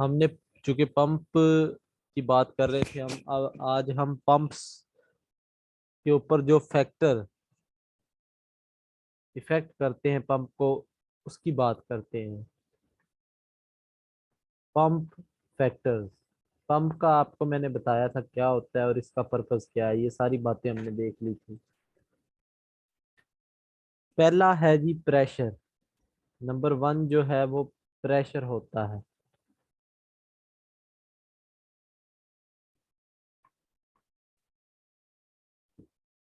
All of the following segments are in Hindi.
हमने चूंकि पंप की बात कर रहे थे हम, अब आज हम पंप्स के ऊपर जो फैक्टर इफेक्ट करते हैं पंप को, उसकी बात करते हैं। Pump factors. पंप का आपको मैंने बताया था क्या होता है और इसका पर्पस क्या है, ये सारी बातें हमने देख ली थी। पहला है जी प्रेशर। नंबर वन जो है वो प्रेशर होता है।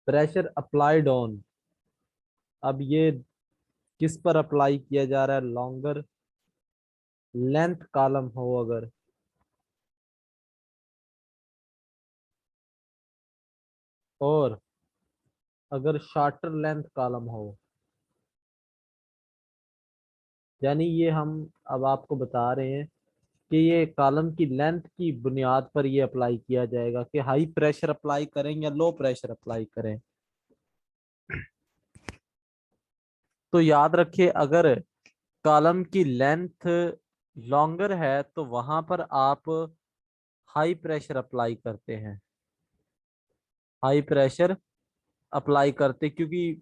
प्रेशर अप्लाइड ऑन, अब ये किस पर अप्लाई किया जा रहा है? लॉन्गर लेंथ कॉलम हो अगर, और अगर शॉर्टर लेंथ कॉलम हो, यानी ये हम अब आपको बता रहे हैं कि ये कॉलम की लेंथ की बुनियाद पर ये अप्लाई किया जाएगा कि हाई प्रेशर अप्लाई करें या लो प्रेशर अप्लाई करें। तो याद रखिए, अगर कॉलम की लेंथ लॉन्गर है तो वहां पर आप हाई प्रेशर अप्लाई करते हैं। हाई प्रेशर अप्लाई करते क्योंकि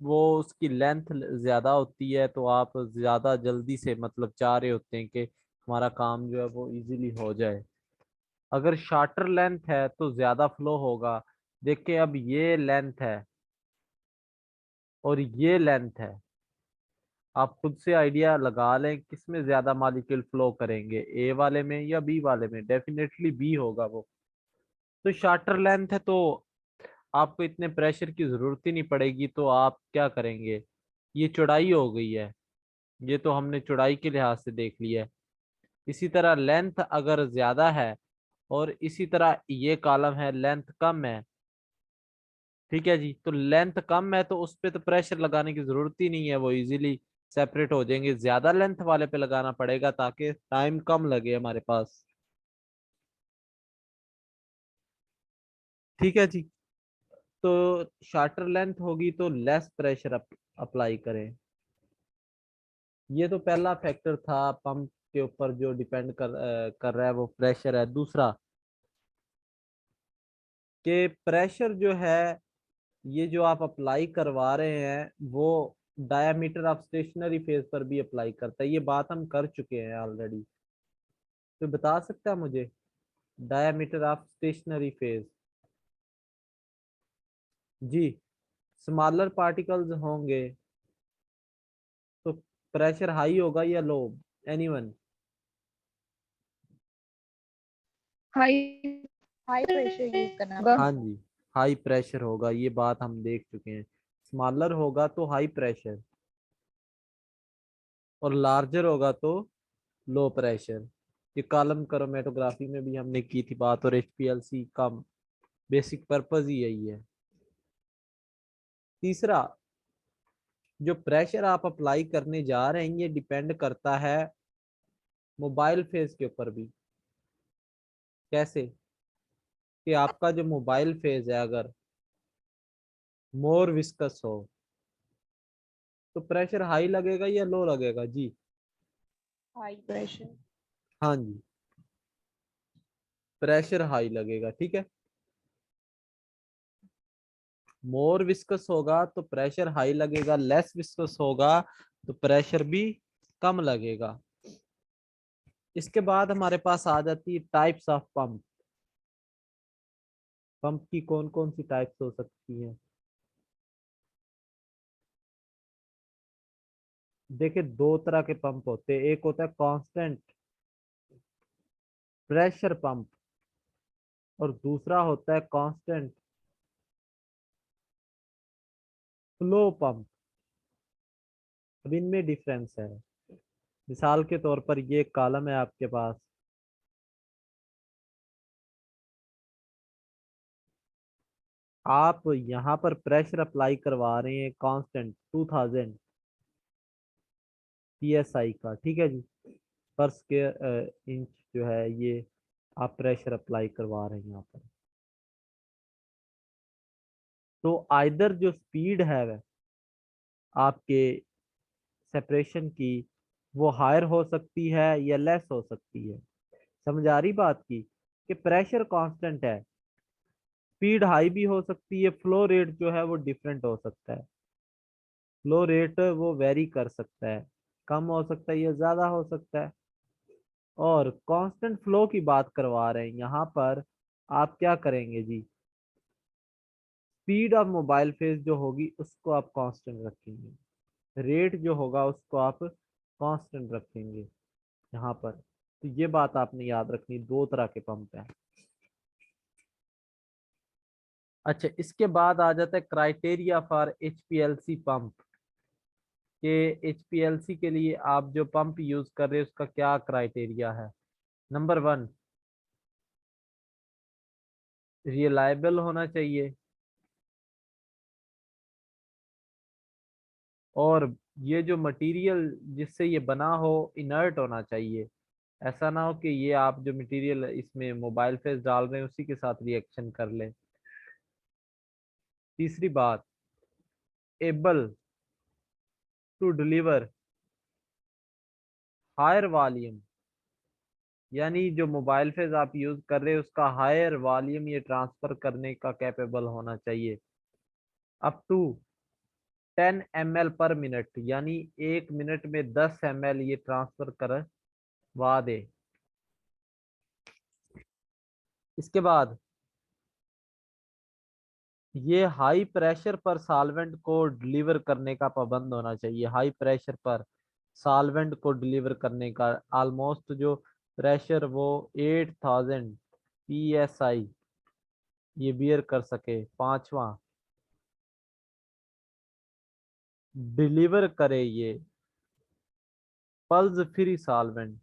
वो उसकी लेंथ ज्यादा होती है, तो आप ज्यादा जल्दी से मतलब चाह रहे होते हैं कि हमारा काम जो है वो इजीली हो जाए। अगर शॉर्टर लेंथ है तो ज्यादा फ्लो होगा। देखिए अब ये लेंथ है और ये लेंथ है, आप खुद से आइडिया लगा लें किसमें ज्यादा मॉलिक्यूल फ्लो करेंगे, ए वाले में या बी वाले में? डेफिनेटली बी होगा वो। तो शॉर्टर लेंथ है तो आपको इतने प्रेशर की जरूरत ही नहीं पड़ेगी, तो आप क्या करेंगे? ये चौड़ाई हो गई है, ये तो हमने चौड़ाई के लिहाज से देख लिया है। इसी तरह लेंथ अगर ज्यादा है और इसी तरह ये कॉलम है लेंथ कम है, ठीक है जी, तो लेंथ कम है तो उस पे तो प्रेशर लगाने की जरूरत ही नहीं है, वो इजीली सेपरेट हो जाएंगे। ज्यादा लेंथ वाले पे लगाना पड़ेगा ताकि टाइम कम लगे हमारे पास। ठीक है जी। तो शॉर्टर लेंथ होगी तो लेस प्रेशर अप्लाई करें। ये तो पहला फैक्टर था पंप के ऊपर जो डिपेंड कर रहा है वो प्रेशर है। दूसरा कि प्रेशर जो है ये जो आप अप्लाई करवा रहे हैं वो डायामीटर ऑफ स्टेशनरी फेज पर भी अप्लाई करता है। ये बात हम कर चुके हैं ऑलरेडी। तो बता सकता है मुझे डायामीटर ऑफ स्टेशनरी फेज? जी, स्मॉलर पार्टिकल्स होंगे तो प्रेशर हाई होगा या low? Anyone? High high pressure use करना होगा। हाँ जी, हाई प्रेशर होगा, ये बात हम देख चुके हैं। स्मॉलर होगा तो हाई प्रेशर और लार्जर होगा तो लो प्रेशर। ये कॉलम क्रोमेटोग्राफी में भी हमने की थी बात, और एचपीएलसी का बेसिक पर्पज ही यही है। तीसरा, जो प्रेशर आप अप्लाई करने जा रहे हैं ये डिपेंड करता है मोबाइल फेज के ऊपर भी। कैसे? कि आपका जो मोबाइल फेज है अगर मोर विस्कस हो तो प्रेशर हाई लगेगा या लो लगेगा जी? High pressure. हाँ जी, प्रेशर हाई लगेगा, ठीक है। मोर विस्कस होगा तो प्रेशर हाई लगेगा, लेस विस्कस होगा तो प्रेशर भी कम लगेगा। इसके बाद हमारे पास आ जाती है टाइप्स ऑफ पंप। पंप की कौन कौन सी टाइप्स हो सकती हैं? देखिए दो तरह के पंप होते हैं, एक होता है कांस्टेंट प्रेशर पंप और दूसरा होता है कांस्टेंट फ्लो पंप। अब इनमें डिफरेंस है। मिसाल के तौर पर ये कॉलम है आपके पास, आप यहाँ पर प्रेशर अप्लाई करवा रहे हैं कांस्टेंट 2000 psi का, ठीक है जी, पर स्क्वायर इंच जो है ये आप प्रेशर अप्लाई करवा रहे हैं यहाँ पर। तो आइदर जो स्पीड है वह आपके सेपरेशन की वो हायर हो सकती है या लेस हो सकती है। समझ आ रही बात की कि प्रेशर कांस्टेंट है, स्पीड हाई भी हो सकती है, फ्लो रेट जो है वो डिफरेंट हो सकता है। फ्लो रेट वो वेरी कर सकता है, कम हो सकता है या ज्यादा हो सकता है। और कांस्टेंट फ्लो की बात करवा रहे हैं यहाँ पर, आप क्या करेंगे जी, स्पीड ऑफ मोबाइल फेज जो होगी उसको आप कांस्टेंट रखेंगे, रेट जो होगा उसको आप कांस्टेंट रखेंगे यहाँ पर। तो ये बात आपने याद रखनी, दो तरह के पंप हैं। अच्छा, इसके बाद आ जाता है क्राइटेरिया फॉर एचपीएलसी पंप, के एचपीएलसी के लिए आप जो पंप यूज कर रहे हैं उसका क्या क्राइटेरिया है। नंबर 1, रिलायबल होना चाहिए, और ये जो मटेरियल जिससे ये बना हो इनर्ट होना चाहिए। ऐसा ना हो कि ये आप जो मटेरियल इसमें मोबाइल फेस डाल रहे हैं उसी के साथ रिएक्शन कर ले। तीसरी बात, able to deliver higher volume, यानी जो मोबाइल फेज आप यूज कर रहे हैं उसका हायर वॉल्यूम ये ट्रांसफर करने का कैपेबल होना चाहिए, अप टू 10 ml/मिनट, यानी 1 मिनट में 10 ml ये ट्रांसफर करवा दे। इसके बाद ये हाई प्रेशर पर सॉल्वेंट को डिलीवर करने का पाबंद होना चाहिए। हाई प्रेशर पर सॉल्वेंट को डिलीवर करने का, ऑलमोस्ट जो प्रेशर वो 8000 psi ये बियर कर सके। पांचवा, डिलीवर करे ये पल्स फ्री सॉल्वेंट,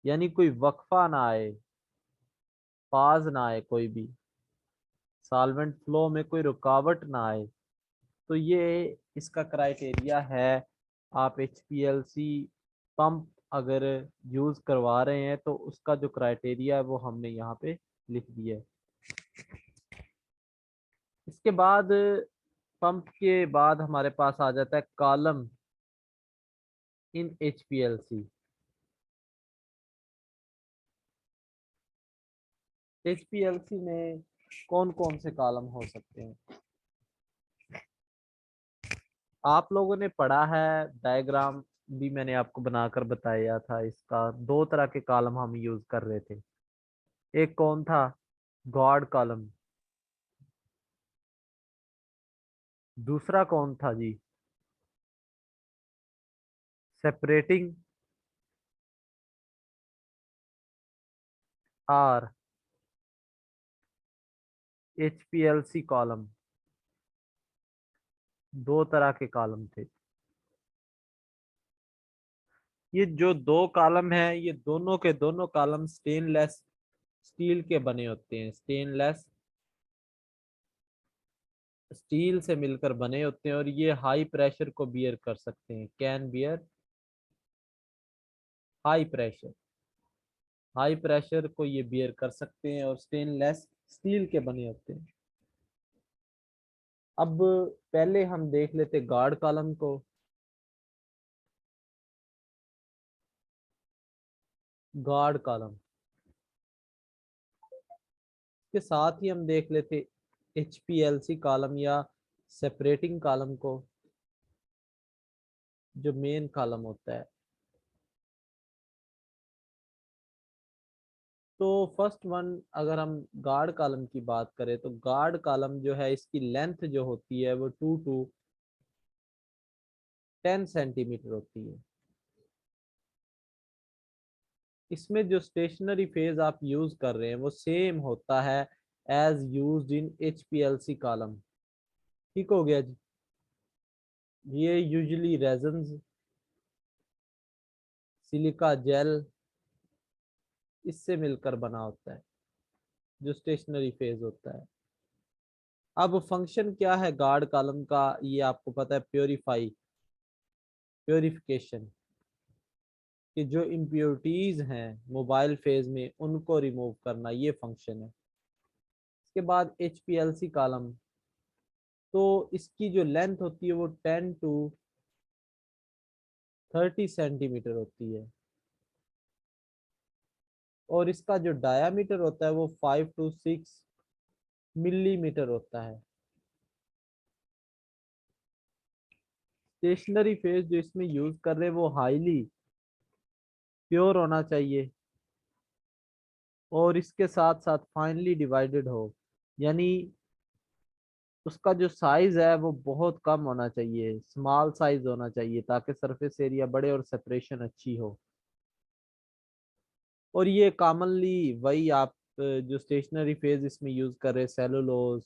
यानी कोई वक्फा ना आए, पाज ना आए, कोई भी सॉल्वेंट फ्लो में कोई रुकावट ना आए। तो ये इसका क्राइटेरिया है। आप एचपीएलसी पंप अगर यूज करवा रहे हैं तो उसका जो क्राइटेरिया है वो हमने यहाँ पे लिख दिया है। इसके बाद पंप के बाद हमारे पास आ जाता है कॉलम इन एचपीएलसी। एचपीएलसी में कौन कौन से कॉलम हो सकते हैं, आप लोगों ने पढ़ा है, डायग्राम भी मैंने आपको बनाकर बताया था इसका। दो तरह के कॉलम हम यूज कर रहे थे, एक कौन था, गॉड कॉलम, दूसरा कौन था जी, सेपरेटिंग आर एचपीएलसी कॉलम। दो तरह के कॉलम थे। ये जो दो कॉलम है ये दोनों के दोनों कॉलम स्टेनलेस स्टील के बने होते हैं, स्टेनलेस स्टील से मिलकर बने होते हैं, और ये हाई प्रेशर को बियर कर सकते हैं, can bear high pressure. High pressure को ये बियर कर सकते हैं और स्टेनलेस स्टील के बने होते हैं। अब पहले हम देख लेते गार्ड कॉलम को। गार्ड कॉलम के साथ ही हम देख लेते एचपीएलसी कॉलम या सेपरेटिंग कॉलम को, जो मेन कॉलम होता है। तो फर्स्ट वन, अगर हम गार्ड कॉलम की बात करें तो गार्ड कॉलम जो है इसकी लेंथ जो होती है वो 2 to 10 सेंटीमीटर होती है। इसमें जो स्टेशनरी फेज आप यूज कर रहे हैं वो सेम होता है as used in HPLC column. ठीक हो गया जी। ये यूजुअली रेजन्स, सिलिका जेल, इससे मिलकर बना होता है जो स्टेशनरी फेज होता है। अब फंक्शन क्या है गार्ड कॉलम का, ये आपको पता है, प्योरिफिकेशन, कि जो इम्प्योरिटीज हैं मोबाइल फेज में उनको रिमूव करना, ये फंक्शन है। इसके बाद एचपीएलसी कॉलम, तो इसकी जो लेंथ होती है वो 10 to 30 सेंटीमीटर होती है। और इसका जो डायामीटर होता है वो 5 to 6 मिलीमीटर होता है। स्टेशनरी फेज जो इसमें यूज कर रहे हैं वो हाईली प्योर होना चाहिए और इसके साथ साथ फाइनली डिवाइडेड हो, यानी उसका जो साइज है वो बहुत कम होना चाहिए, स्मॉल साइज होना चाहिए ताकि सरफेस एरिया बढ़े और सेपरेशन अच्छी हो। और ये कॉमनली वही आप जो स्टेशनरी फेज इसमें यूज कर रहे हैं, सेलुलोज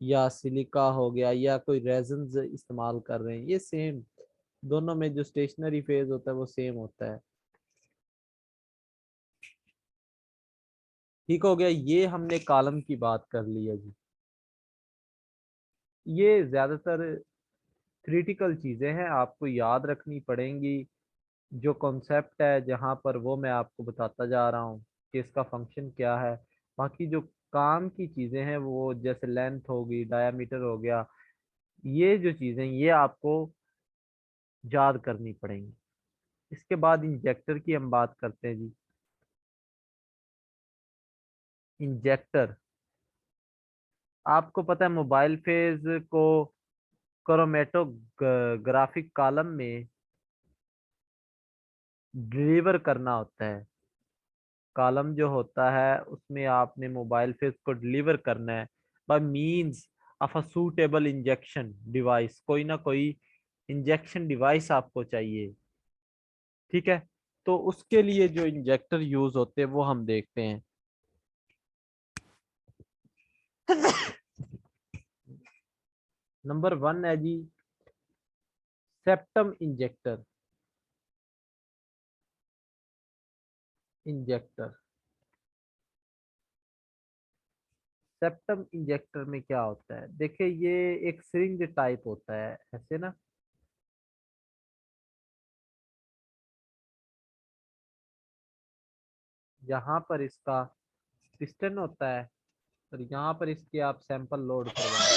या सिलिका हो गया या कोई रेजन्स इस्तेमाल कर रहे हैं, ये सेम दोनों में जो स्टेशनरी फेज होता है वो सेम होता है। ठीक हो गया, ये हमने कॉलम की बात कर ली है जी। ये ज्यादातर क्रिटिकल चीजें हैं, आपको याद रखनी पड़ेंगी। जो कॉन्सेप्ट है जहाँ पर वो मैं आपको बताता जा रहा हूँ कि इसका फंक्शन क्या है। बाकी जो काम की चीजें हैं वो जैसे लेंथ होगी, डायामीटर हो गया, ये जो चीजें ये आपको याद करनी पड़ेंगी। इसके बाद इंजेक्टर की हम बात करते हैं जी। इंजेक्टर, आपको पता है मोबाइल फेज को क्रोमेटोग्राफिक कॉलम में डिलीवर करना होता है। कॉलम जो होता है उसमें आपने मोबाइल फेज को डिलीवर करना है by means of a suitable injection device, कोई ना कोई इंजेक्शन डिवाइस आपको चाहिए। ठीक है, तो उसके लिए जो इंजेक्टर यूज होते हैं वो हम देखते हैं। नंबर 1 है जी septum injector. Injector septum injector में क्या होता है, देखिए ये एक सिरिंज टाइप होता है ऐसे ना, यहाँ पर इसका पिस्टन होता है और यहाँ पर इसके आप सैंपल लोड करवाएं।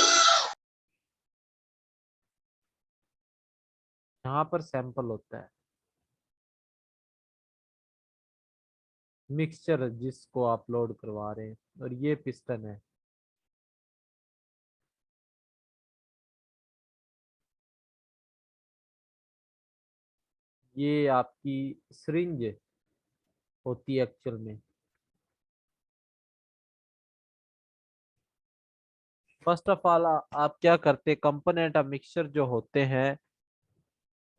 यहाँ पर सैंपल होता है मिक्सचर जिसको आप लोड करवा रहे हैं, और ये पिस्टन है। ये आपकी सिरिंज होती है एक्चुअल में। फर्स्ट ऑफ ऑल आप क्या करते हैं, कंपोनेंट ऑफ मिक्सचर जो होते हैं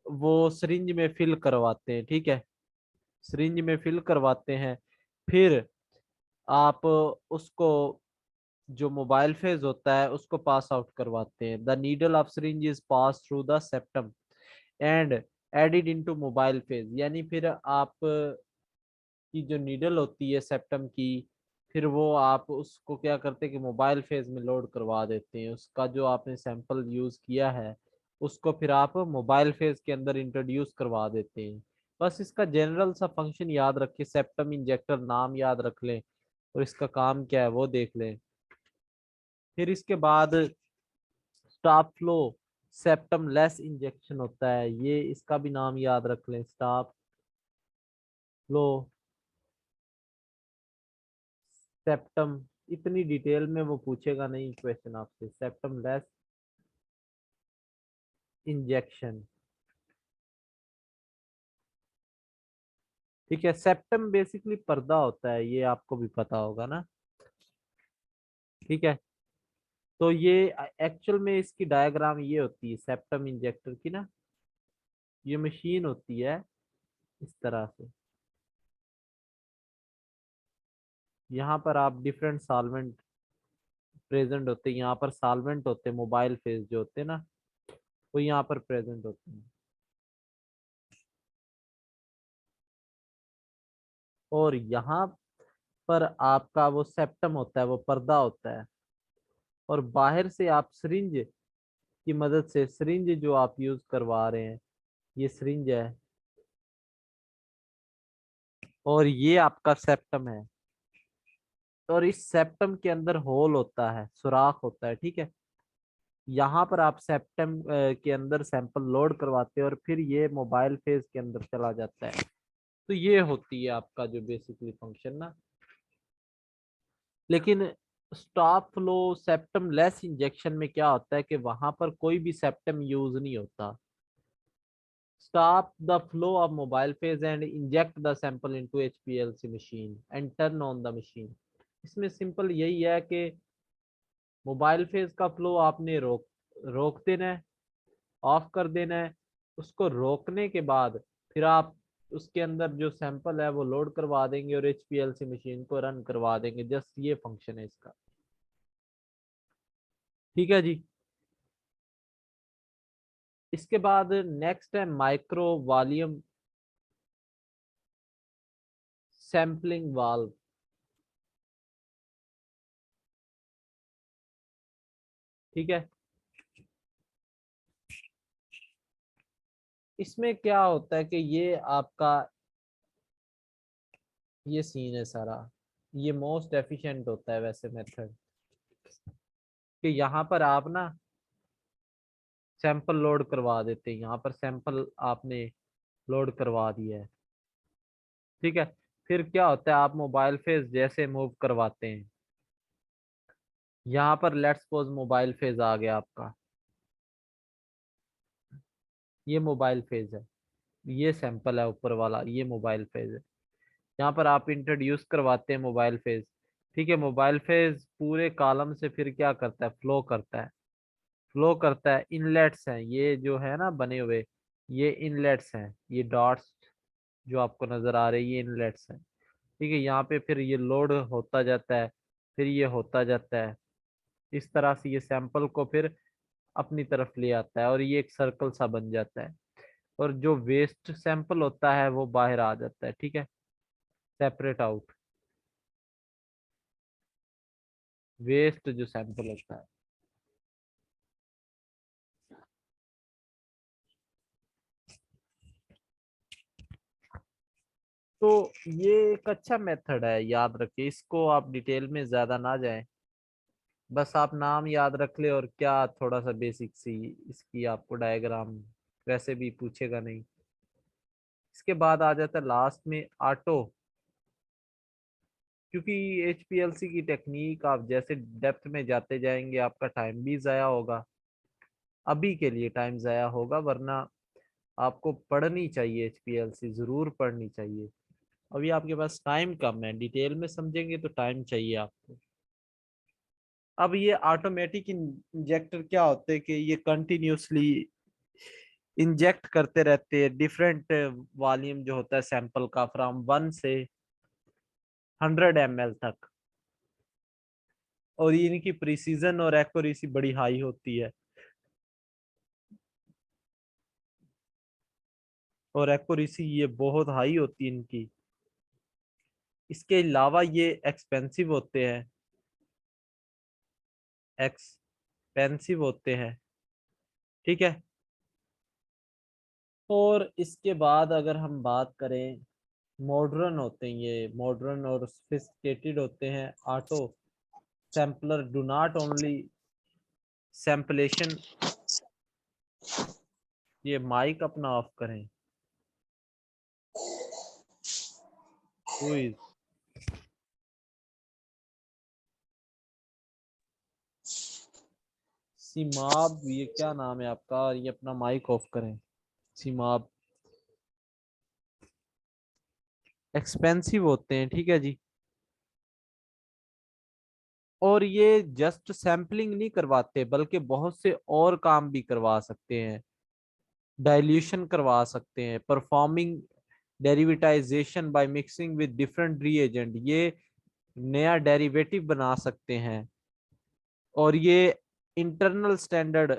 वो सिरिंज में फिल करवाते हैं। ठीक है, सिरिंज में फिल करवाते हैं, फिर आप उसको जो मोबाइल फेज होता है उसको पास आउट करवाते हैं। The needle of syringe is pass through the septum and added into mobile phase, यानी फिर आप की जो नीडल होती है सेप्टम की, फिर वो आप उसको क्या करते हैं कि मोबाइल फेज में लोड करवा देते हैं। उसका जो आपने सैंपल यूज किया है उसको फिर आप मोबाइल फेज के अंदर इंट्रोड्यूस करवा देते हैं। बस इसका जनरल सा फंक्शन याद रखें, सेप्टम इंजेक्टर नाम याद रख लें और इसका काम क्या है वो देख लें। फिर इसके बाद stop flow septum less injection होता है, ये इसका भी नाम याद रख लें, स्टॉप फ्लो सेप्टम। इतनी डिटेल में वो पूछेगा नहीं क्वेश्चन आपसे, सेप्टम लेस इंजेक्शन। ठीक है, सेप्टम बेसिकली पर्दा होता है, ये आपको भी पता होगा ना। ठीक है, तो ये एक्चुअल में इसकी डायग्राम ये होती है सेप्टम इंजेक्टर की ना, ये मशीन होती है इस तरह से। यहाँ पर आप डिफरेंट सॉल्वेंट प्रेजेंट होते हैं, यहाँ पर सॉल्वेंट होते हैं, मोबाइल फेस जो होते हैं ना वो यहाँ पर प्रेजेंट होते हैं। और यहाँ पर आपका वो सेप्टम होता है, वो पर्दा होता है, और बाहर से आप सिरिंज की मदद से, सिरिंज जो आप यूज करवा रहे हैं ये सिरिंज है और ये आपका सेप्टम है, और इस सेप्टम के अंदर होल होता है, सुराख होता है। ठीक है, यहाँ पर आप सेप्टम के अंदर सैंपल लोड करवाते हैं और फिर ये मोबाइल फेज के अंदर चला जाता है। तो ये होती है आपका जो बेसिकली फंक्शन ना। लेकिन stop flow septum less injection में क्या होता है कि वहां पर कोई भी सेप्टम यूज नहीं होता। Stop the flow of mobile phase and inject the sample into HPLC machine and turn on the machine. इसमें सिंपल यही है कि मोबाइल फेज का फ्लो आपने रोक देना है, ऑफ कर देना है। उसको रोकने के बाद फिर आप उसके अंदर जो सैंपल है वो लोड करवा देंगे और एचपीएलसी मशीन को रन करवा देंगे। जस्ट ये फंक्शन है इसका। ठीक है जी। इसके बाद नेक्स्ट है माइक्रो वॉल्यूम सैम्पलिंग वाल्व। ठीक है। इसमें क्या होता है कि ये आपका ये सीन है सारा। ये मोस्ट एफिशिएंट होता है वैसे मेथड कि यहाँ पर आप ना सैंपल लोड करवा देते हैं। यहाँ पर सैंपल आपने लोड करवा दिया है। ठीक है। फिर क्या होता है आप मोबाइल फेज जैसे मूव करवाते हैं। यहाँ पर लेट्स सपोज मोबाइल फेज आ गया आपका। ये मोबाइल फेज है, ये सैंपल है ऊपर वाला, ये मोबाइल फेज है। यहाँ पर आप इंट्रोड्यूस करवाते हैं मोबाइल फेज। ठीक है। मोबाइल फेज पूरे कॉलम से फिर क्या करता है, फ्लो करता है। फ्लो करता है, इनलेट्स हैं ये जो है ना बने हुए, ये इनलेट्स हैं, ये डॉट्स जो आपको नजर आ रही है ये इनलेट्स हैं। ठीक है। यहाँ पे फिर ये लोड होता जाता है, फिर ये होता जाता है। इस तरह से ये सैंपल को फिर अपनी तरफ ले आता है और ये एक सर्कल सा बन जाता है। और जो वेस्ट सैंपल होता है वो बाहर आ जाता है। ठीक है, सेपरेट आउट वेस्ट जो सैंपल होता है। तो ये एक अच्छा मेथड है, याद रखिए इसको। आप डिटेल में ज्यादा ना जाएं, बस आप नाम याद रख ले और क्या थोड़ा सा बेसिक सी इसकी आपको डायग्राम वैसे भी पूछेगा नहीं। इसके बाद आ जाता है लास्ट में ऑटो। क्योंकि एचपीएलसी की टेक्निक आप जैसे डेप्थ में जाते जाएंगे आपका टाइम भी ज़ाया होगा। अभी के लिए टाइम ज़ाया होगा, वरना आपको पढ़नी चाहिए, एचपीएलसी ज़रूर पढ़नी चाहिए। अभी आपके पास टाइम कम है, डिटेल में समझेंगे तो टाइम चाहिए आपको। अब ये ऑटोमेटिक इंजेक्टर क्या होते हैं कि ये कंटिन्यूसली इंजेक्ट करते रहते हैं डिफरेंट वॉल्यूम जो होता है सैंपल का, फ्रॉम 1 से 100 ml तक। और ये इनकी प्रिसीजन और एक्यूरेसी बड़ी हाई होती है, और एक्यूरेसी ये बहुत हाई होती है इनकी। इसके अलावा ये एक्सपेंसिव होते हैं, एक्सपेंसिव होते हैं। ठीक है। और इसके बाद अगर हम बात करें, मॉडर्न होते हैं, ये मॉडर्न और सोफिस्टिकेटेड होते हैं। Auto sampler do not only samplation. ये माइक अपना ऑफ करें। हु इज सिमाब, ये क्या नाम है आपका, और ये अपना माइक ऑफ करें। सिमाब एक्सपेंसिव होते हैं। ठीक है जी। और ये जस्ट सैम्पलिंग नहीं करवाते बल्कि बहुत से और काम भी करवा सकते हैं। डाइल्यूशन करवा सकते हैं, performing derivatization by mixing with different reagent, ये नया डेरिवेटिव बना सकते हैं। और ये internal standard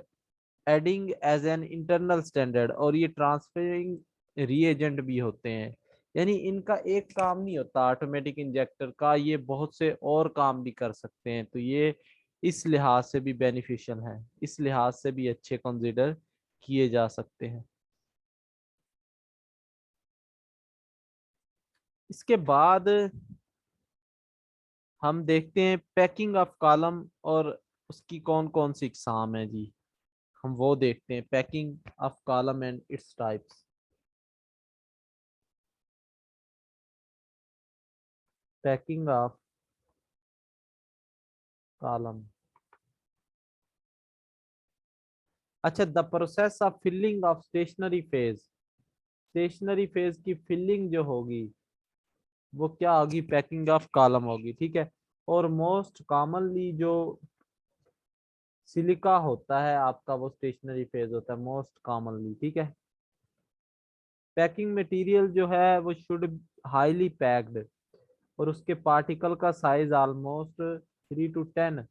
adding as an internal standard, और ये ट्रांसफरिंग रीएजेंट भी होते हैं। यानी इनका एक काम नहीं होता ऑटोमेटिक इंजेक्टर का, ये बहुत से और काम भी कर सकते हैं। तो ये इस लिहाज से भी बेनिफिशियल है, इस लिहाज से भी अच्छे कंसिडर किए जा सकते हैं। इसके बाद हम देखते हैं पैकिंग ऑफ कॉलम और उसकी कौन कौन सी इकसाम है जी। हम वो देखते हैं, packing of column and its types. Packing of column. अच्छा, the process of filling of stationary phase. Stationary phase की फिलिंग जो होगी वो क्या होगी, पैकिंग ऑफ कॉलम होगी, ठीक है। और मोस्ट कॉमनली जो सिलिका होता है आपका, वो स्टेशनरी फेज होता है मोस्ट कॉमनली, ठीक है। पैकिंग मटेरियल जो है वो शुड हाईली पैक्ड, और उसके पार्टिकल का साइज ऑलमोस्ट 3 to 10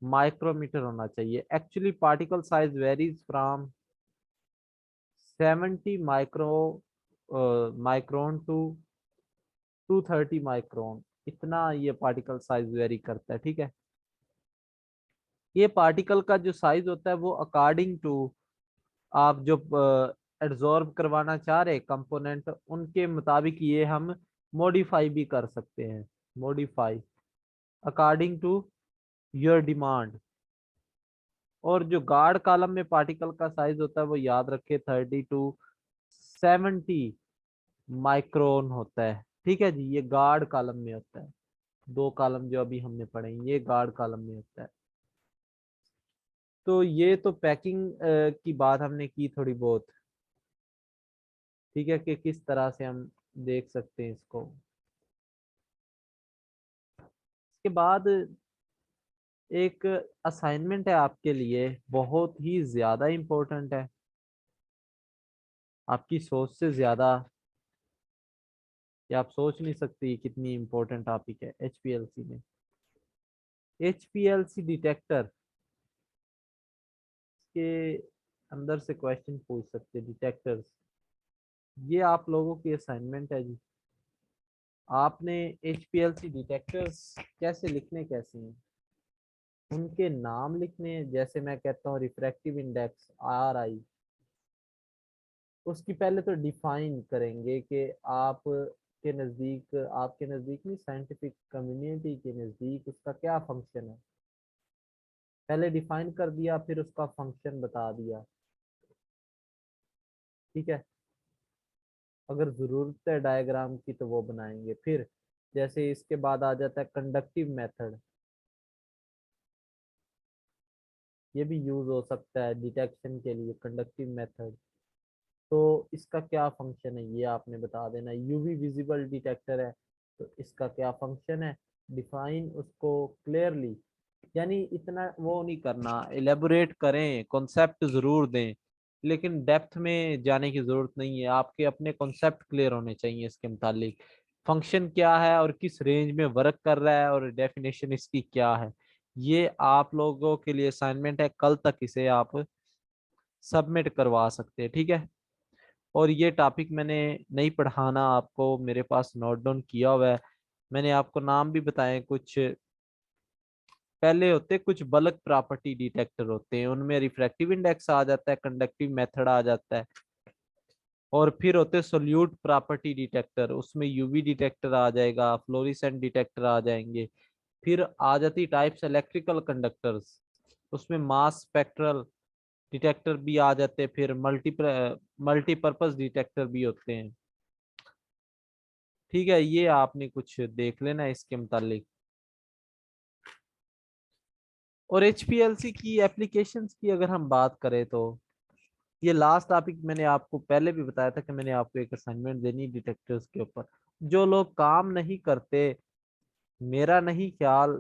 माइक्रोमीटर होना चाहिए। Actually particle size varies from 70 micron to 230 micron, इतना ये पार्टिकल साइज वेरी करता है, ठीक है। ये पार्टिकल का जो साइज होता है वो अकॉर्डिंग टू आप जो एड्सॉर्ब करवाना चाह रहे कंपोनेंट, उनके मुताबिक ये हम मॉडिफाई भी कर सकते हैं, modify according to your demand. और जो गार्ड कॉलम में पार्टिकल का साइज होता है वो याद रखे 30 to 70 माइक्रोन होता है, ठीक है जी। ये गार्ड कॉलम में होता है। दो कॉलम जो अभी हमने पढ़े हैं, ये गार्ड कॉलम में होता है। तो ये तो पैकिंग की बात हमने की थोड़ी बहुत, ठीक है, कि किस तरह से हम देख सकते हैं इसको। इसके बाद एक असाइनमेंट है आपके लिए, बहुत ही ज्यादा इम्पोर्टेंट है, आपकी सोच से ज्यादा, या आप सोच नहीं सकती कितनी इम्पोर्टेंट टॉपिक है एचपीएलसी में। एचपीएलसी डिटेक्टर के अंदर से क्वेश्चन पूछ सकते हैं, डिटेक्टर्स। ये आप लोगों की असाइनमेंट है जी। आपने एचपीएलसी डिटेक्टर्स कैसे लिखने, कैसे हैं उनके नाम लिखने हैं। जैसे मैं कहता हूँ रिफ्रैक्टिव इंडेक्स आर आई, उसकी पहले तो डिफाइन करेंगे कि आप के नज़दीक, आपके नज़दीक नहीं, साइंटिफिक कम्युनिटी के नज़दीक उसका क्या फंक्शन है। पहले डिफाइन कर दिया, फिर उसका फंक्शन बता दिया, ठीक है। अगर ज़रूरत है डायग्राम की तो वो बनाएंगे। फिर जैसे इसके बाद आ जाता है कंडक्टिव मेथड, ये भी यूज हो सकता है डिटेक्शन के लिए, कंडक्टिव मेथड। तो इसका क्या फंक्शन है ये आपने बता देना। यूवी विजिबल डिटेक्टर है, तो इसका क्या फंक्शन है, डिफाइन उसको क्लियरली। यानी इतना वो नहीं करना, एलेबोरेट करें, कॉन्सेप्ट जरूर दें, लेकिन डेप्थ में जाने की जरूरत नहीं है। आपके अपने कॉन्सेप्ट क्लियर होने चाहिए इसके मुतालिक, फंक्शन क्या है और किस रेंज में वर्क कर रहा है और डेफिनेशन इसकी क्या है। ये आप लोगों के लिए असाइनमेंट है, कल तक इसे आप सबमिट करवा सकते हैं, ठीक है। और ये टॉपिक मैंने नहीं पढ़ाना आपको, मेरे पास नोट डाउन किया हुआ है। मैंने आपको नाम भी बताए कुछ। पहले होते कुछ बल्क प्रॉपर्टी डिटेक्टर होते हैं, उनमें रिफ्रैक्टिव इंडेक्स आ जाता है, कंडक्टिव मेथड आ जाता है। और फिर होते सोल्यूट प्रॉपर्टी डिटेक्टर, उसमें यूवी डिटेक्टर आ जाएगा, फ्लोरिसेंट डिटेक्टर आ जाएंगे। फिर आ जाती टाइप्स इलेक्ट्रिकल कंडक्टर्स, उसमें मास स्पेक्ट्रल डिटेक्टर भी आ जाते हैं, फिर मल्टीपर्पज डिटेक्टर भी होते हैं, ठीक है। ये आपने कुछ देख लेना इसके मुतालिक। और एचपीएलसी की एप्लीकेशंस की अगर हम बात करें तो ये लास्ट टॉपिक मैंने आपको पहले भी बताया था कि मैंने आपको एक असाइनमेंट देनी डिटेक्टर्स के ऊपर। जो लोग काम नहीं करते, मेरा नहीं ख्याल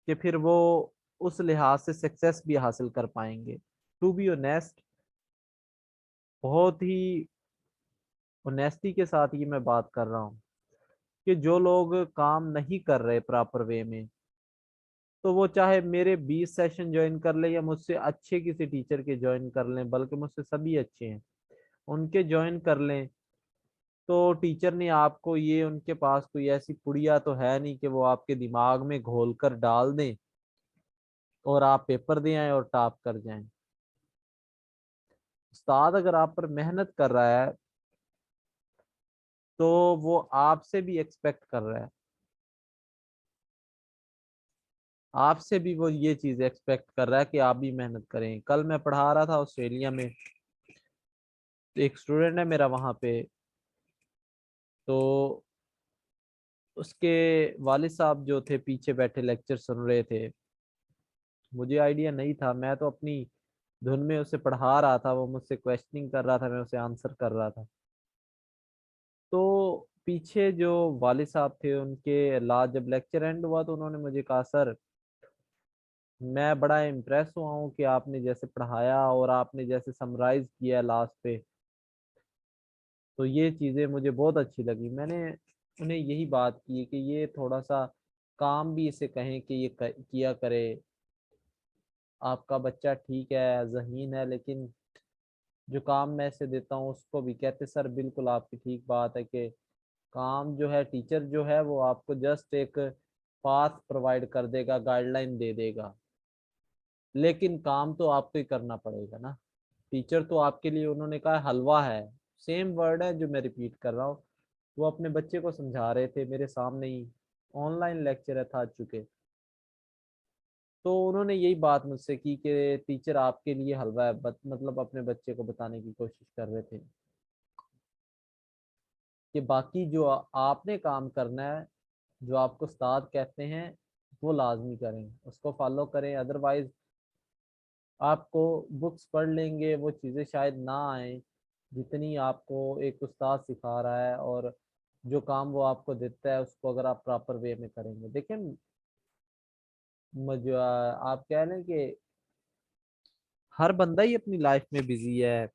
कि फिर वो उस लिहाज से सक्सेस भी हासिल कर पाएंगे। टू बी ऑनेस्ट, बहुत ही ऑनेस्टी के साथ ये मैं बात कर रहा हूँ कि जो लोग काम नहीं कर रहे प्रॉपर वे में, तो वो चाहे मेरे 20 सेशन ज्वाइन कर ले या मुझसे अच्छे किसी टीचर के ज्वाइन कर लें, बल्कि मुझसे सभी अच्छे हैं, उनके ज्वाइन कर लें, तो टीचर ने आपको ये, उनके पास कोई ऐसी पुड़िया तो है नहीं कि वो आपके दिमाग में घोल कर डाल दें और आप पेपर दे आए और टॉप कर जाएं। उस्ताद अगर आप पर मेहनत कर रहा है तो वो आपसे भी एक्सपेक्ट कर रहा है, आपसे भी वो ये चीज एक्सपेक्ट कर रहा है कि आप भी मेहनत करें। कल मैं पढ़ा रहा था ऑस्ट्रेलिया में, एक स्टूडेंट है मेरा वहां पे, तो उसके वालिद साहब जो थे पीछे बैठे लेक्चर सुन रहे थे। मुझे आइडिया नहीं था, मैं तो अपनी धुन में उसे पढ़ा रहा था, वो मुझसे क्वेश्चनिंग कर रहा था, मैं उसे आंसर कर रहा था। तो पीछे जो वालिद साहब थे उनके लास्ट जब लेक्चर एंड हुआ तो उन्होंने मुझे कहा, सर मैं बड़ा इम्प्रेस हुआ हूँ कि आपने जैसे पढ़ाया और आपने जैसे समराइज किया लास्ट पे, तो ये चीज़ें मुझे बहुत अच्छी लगी। मैंने उन्हें यही बात की कि ये थोड़ा सा काम भी इसे कहें कि ये किया करे। आपका बच्चा ठीक है, ज़हीन है, लेकिन जो काम मैं इसे देता हूँ उसको भी कहते, सर बिल्कुल आपकी ठीक बात है कि काम जो है टीचर जो है वो आपको जस्ट एक पाथ प्रोवाइड कर देगा, गाइडलाइन दे देगा, लेकिन काम तो आपको ही करना पड़ेगा ना। टीचर तो आपके लिए, उन्होंने कहा, हलवा है। सेम वर्ड है जो मैं रिपीट कर रहा हूँ। वो अपने बच्चे को समझा रहे थे मेरे सामने ही, ऑनलाइन लेक्चर था चुके। तो उन्होंने यही बात मुझसे की कि टीचर आपके लिए हलवा है, मतलब अपने बच्चे को बताने की कोशिश कर रहे थे कि बाकी जो आपने काम करना है, जो आपको उस्ताद कहते हैं वो लाजमी करें, उसको फॉलो करें। अदरवाइज आपको बुक्स पढ़ लेंगे, वो चीज़ें शायद ना आए जितनी आपको एक उस्ताद सिखा रहा है, और जो काम वो आपको देता है उसको अगर आप प्रॉपर वे में करेंगे। देखिए मुझे आप कह लें कि हर बंदा ही अपनी लाइफ में बिजी है।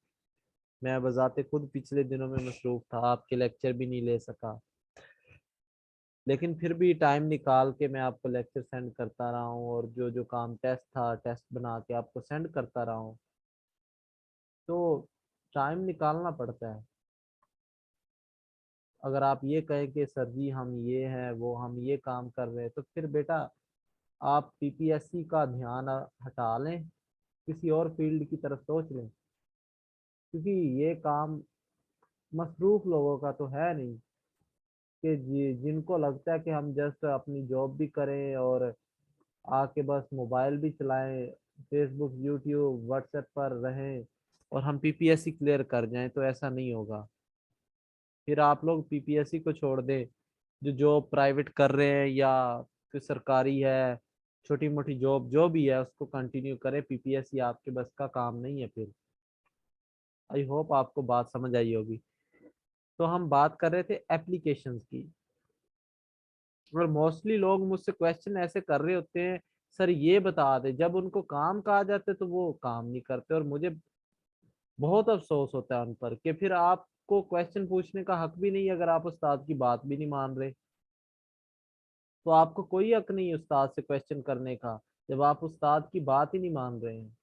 मैं बजाते खुद पिछले दिनों में मसरूफ था, आपके लेक्चर भी नहीं ले सका, लेकिन फिर भी टाइम निकाल के मैं आपको लेक्चर सेंड करता रहा हूँ, और जो जो काम टेस्ट था टेस्ट बना के आपको सेंड करता रहा हूँ। तो टाइम निकालना पड़ता है। अगर आप ये कहें कि सर जी हम ये हैं वो हम ये काम कर रहे हैं, तो फिर बेटा आप पीपीएससी का ध्यान हटा लें, किसी और फील्ड की तरफ सोच लें, क्योंकि ये काम मसरूफ लोगों का तो है नहीं कि जिनको लगता है कि हम जस्ट अपनी जॉब भी करें और आके बस मोबाइल भी चलाएं, फेसबुक यूट्यूब व्हाट्सएप पर रहें और हम पीपीएससी क्लियर कर जाएं, तो ऐसा नहीं होगा। फिर आप लोग पीपीएससी को छोड़ दें, जो जॉब प्राइवेट कर रहे हैं या कोई सरकारी है, छोटी मोटी जॉब जो भी है उसको कंटिन्यू करें। पीपीएससी आपके बस का काम नहीं है फिर। आई होप आपको बात समझ आई होगी। तो हम बात कर रहे थे एप्लीकेशंस की, और मोस्टली लोग मुझसे क्वेश्चन ऐसे कर रहे होते हैं, सर ये बता दे, जब उनको काम कहा जाता है तो वो काम नहीं करते, और मुझे बहुत अफसोस होता है उन पर कि फिर आपको क्वेश्चन पूछने का हक भी नहीं, अगर आप उस्ताद की बात भी नहीं मान रहे तो आपको कोई हक नहीं है उस्ताद से क्वेश्चन करने का, जब आप उस्ताद की बात ही नहीं मान रहे हैं।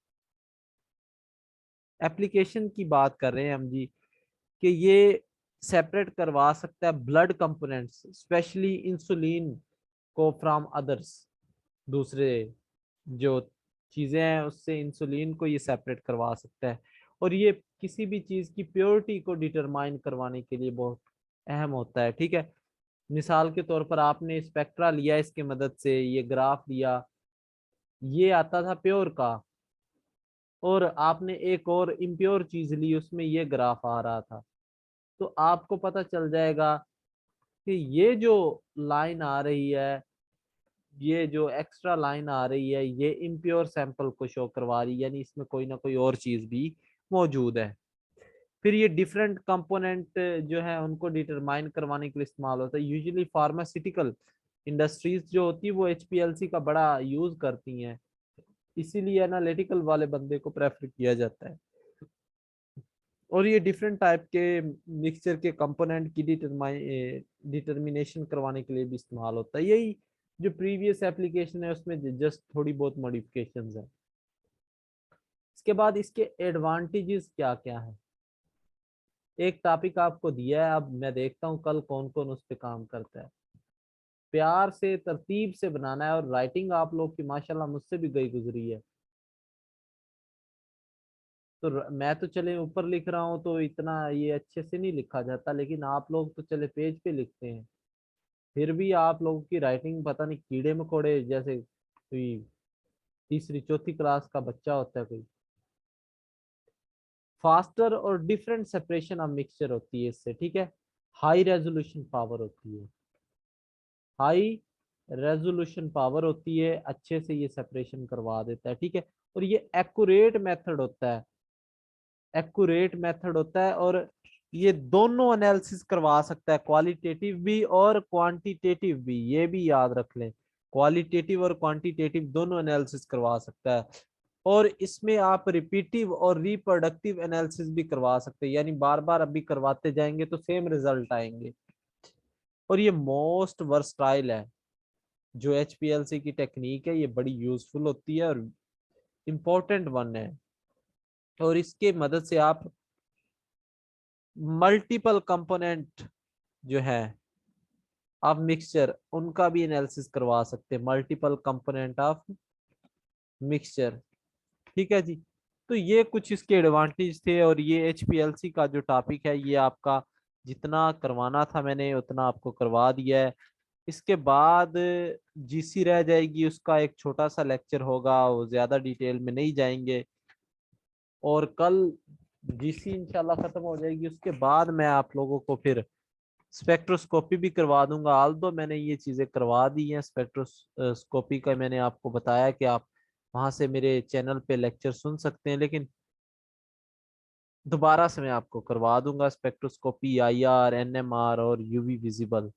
एप्लीकेशन की बात कर रहे हैं हम जी, कि ये सेपरेट करवा सकता है ब्लड कंपोनेंट्स, स्पेशली इंसुलिन को फ्रॉम अदर्स, दूसरे जो चीजें हैं उससे इंसुलिन को ये सेपरेट करवा सकता है। और ये किसी भी चीज की प्योरिटी को डिटरमाइन करवाने के लिए बहुत अहम होता है। ठीक है, मिसाल के तौर पर आपने स्पेक्ट्रा लिया, इसके मदद से ये ग्राफ लिया, ये आता था प्योर का, और आपने एक और इम्प्योर चीज ली, उसमें ये ग्राफ आ रहा था। तो आपको पता चल जाएगा कि ये जो लाइन आ रही है, ये जो एक्स्ट्रा लाइन आ रही है, ये इम्प्योर सैंपल को शो करवा रही है, यानी इसमें कोई ना कोई और चीज भी मौजूद है। फिर ये डिफरेंट कंपोनेंट जो है उनको डिटरमाइन करवाने के लिए इस्तेमाल होता है। यूजुअली फार्मास्यूटिकल इंडस्ट्रीज जो होती है वो एचपीएलसी का बड़ा यूज करती हैं, इसीलिए एनालिटिकल वाले बंदे को प्रेफर किया जाता है। और ये डिफरेंट टाइप के मिक्सचर के कंपोनेंट की डिटर्मिनेशन करवाने के लिए भी इस्तेमाल होता है। यही जो प्रीवियस एप्लीकेशन है उसमें जस्ट थोड़ी बहुत मॉडिफिकेशंस है। इसके बाद इसके एडवांटेजेस क्या क्या है, एक टॉपिक आपको दिया है, अब मैं देखता हूँ कल कौन कौन उस पर काम करता है। प्यार से तरतीब से बनाना है, और राइटिंग आप लोग की माशाल्लाह मुझसे भी गई गुजरी है। तो मैं तो चले ऊपर लिख रहा हूँ तो इतना ये अच्छे से नहीं लिखा जाता, लेकिन आप लोग तो चले पेज पे लिखते हैं, फिर भी आप लोगों की राइटिंग पता नहीं कीड़े मकोड़े जैसे, कोई तीसरी चौथी क्लास का बच्चा होता है कोई। फास्टर और डिफरेंट सेपरेशन ऑफ मिक्सचर होती है इससे। ठीक है, हाई रेजोल्यूशन पावर होती है। हाई रेजोल्यूशन पावर होती है, अच्छे से ये सेपरेशन करवा देता है, ठीक है। और ये एक्यूरेट मेथड होता है, एक्यूरेट मेथड होता है, और ये दोनों एनालिसिस करवा सकता है, क्वालिटेटिव भी और क्वांटिटेटिव भी, ये भी याद रख लें, क्वालिटेटिव और क्वांटिटेटिव दोनों एनालिसिस करवा सकता है। और इसमें आप रिपीटिव और रिप्रोडक्टिव एनालिसिस भी करवा सकते हैं, यानी बार बार अभी करवाते जाएंगे तो सेम रिजल्ट आएंगे। और ये मोस्ट वर्सटाइल है, जो एचपीएलसी की टेक्निक है, ये बड़ी यूजफुल होती है और इम्पोर्टेंट वन है। और इसके मदद से आप मल्टीपल कंपोनेंट जो है आप मिक्सचर, उनका भी एनालिसिस करवा सकते हैं, मल्टीपल कंपोनेंट ऑफ मिक्सचर, ठीक है जी। तो ये कुछ इसके एडवांटेज थे, और ये एचपीएलसी का जो टॉपिक है ये आपका जितना करवाना था मैंने उतना आपको करवा दिया है। इसके बाद जीसी रह जाएगी, उसका एक छोटा सा लेक्चर होगा, वो ज्यादा डिटेल में नहीं जाएंगे। और कल जीसी इंशाल्लाह खत्म हो जाएगी, उसके बाद मैं आप लोगों को फिर स्पेक्ट्रोस्कोपी भी करवा दूंगा। आल्दो मैंने ये चीजें करवा दी हैं, स्पेक्ट्रोस्कोपी का मैंने आपको बताया कि आप वहां से मेरे चैनल पे लेक्चर सुन सकते हैं, लेकिन दोबारा से मैं आपको करवा दूंगा स्पेक्ट्रोस्कोपी, आईआर, एनएमआर और यूवी विजिबल,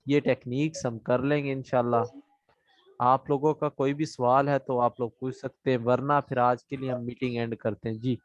ये टेक्निक्स हम कर लेंगे इंशाल्लाह। आप लोगों का कोई भी सवाल है तो आप लोग पूछ सकते हैं, वरना फिर आज के लिए हम मीटिंग एंड करते हैं जी।